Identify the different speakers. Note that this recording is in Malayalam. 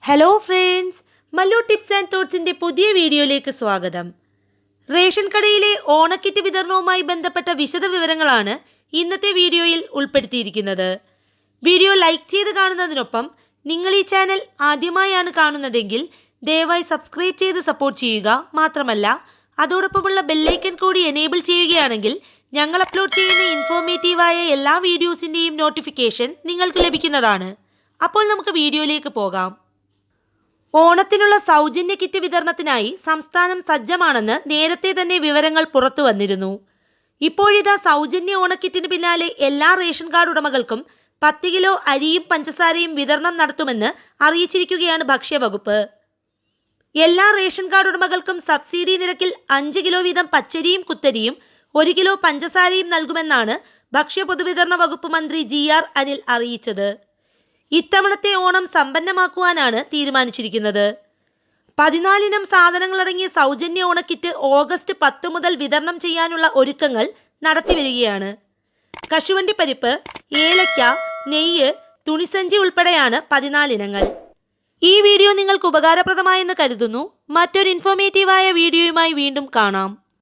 Speaker 1: ഹലോ ഫ്രണ്ട്സ്, മല്ലൂട്ടിപ്സ് ആൻഡ് തോട്ട്സിൻ്റെ പുതിയ വീഡിയോയിലേക്ക് സ്വാഗതം. റേഷൻ കടയിലെ ഓണക്കിറ്റ് വിതരണവുമായി ബന്ധപ്പെട്ട വിശദ വിവരങ്ങളാണ് ഇന്നത്തെ വീഡിയോയിൽ ഉൾപ്പെടുത്തിയിരിക്കുന്നത്. വീഡിയോ ലൈക്ക് ചെയ്ത് കാണുന്നതിനൊപ്പം നിങ്ങൾ ഈ ചാനൽ ആദ്യമായാണ് കാണുന്നതെങ്കിൽ ദയവായി സബ്സ്ക്രൈബ് ചെയ്ത് സപ്പോർട്ട് ചെയ്യുക. മാത്രമല്ല അതോടൊപ്പമുള്ള ബെല്ലൈക്കൺ കൂടി എനേബിൾ ചെയ്യുകയാണെങ്കിൽ ഞങ്ങൾ അപ്ലോഡ് ചെയ്യുന്ന ഇൻഫോർമേറ്റീവായ എല്ലാ വീഡിയോസിൻ്റെയും നോട്ടിഫിക്കേഷൻ നിങ്ങൾക്ക് ലഭിക്കുന്നതാണ്. അപ്പോൾ നമുക്ക് വീഡിയോയിലേക്ക് പോകാം. ഓണത്തിനുള്ള സൗജന്യ കിറ്റ് വിതരണത്തിനായി സംസ്ഥാനം സജ്ജമാണെന്ന് നേരത്തെ തന്നെ വിവരങ്ങൾ പുറത്തു വന്നിരുന്നു. ഇപ്പോഴിതാ സൗജന്യ ഓണക്കിറ്റിന് പിന്നാലെ എല്ലാ റേഷൻ കാർഡ് ഉടമകൾക്കും 10 കിലോ അരിയും പഞ്ചസാരയും വിതരണം നടത്തുമെന്ന് അറിയിച്ചിരിക്കുകയാണ് ഭക്ഷ്യവകുപ്പ്. എല്ലാ റേഷൻ കാർഡ് ഉടമകൾക്കും സബ്സിഡി നിരക്കിൽ 5 കിലോ വീതം പച്ചരിയും കുത്തരിയും 1 കിലോ പഞ്ചസാരയും നൽകുമെന്നാണ് ഭക്ഷ്യ പൊതുവിതരണ വകുപ്പ് മന്ത്രി GR അനിൽ അറിയിച്ചത്. ഇത്തവണത്തെ ഓണം സമ്പന്നമാക്കുവാനാണ് തീരുമാനിച്ചിരിക്കുന്നത്. 14 ഇനം സാധനങ്ങളടങ്ങിയ സൗജന്യ ഓണക്കിറ്റ് ഓഗസ്റ്റ് 10 മുതൽ വിതരണം ചെയ്യാനുള്ള ഒരുക്കങ്ങൾ നടത്തിവരികയാണ്. കശുവണ്ടി പരിപ്പ്, ഏലക്ക, നെയ്യ്, തുണിസഞ്ചി ഉൾപ്പെടെയാണ് 14 ഇനങ്ങൾ. ഈ വീഡിയോ നിങ്ങൾക്ക് ഉപകാരപ്രദമായെന്ന് കരുതുന്നു. മറ്റൊരു ഇൻഫോർമേറ്റീവായ വീഡിയോയുമായി വീണ്ടും കാണാം.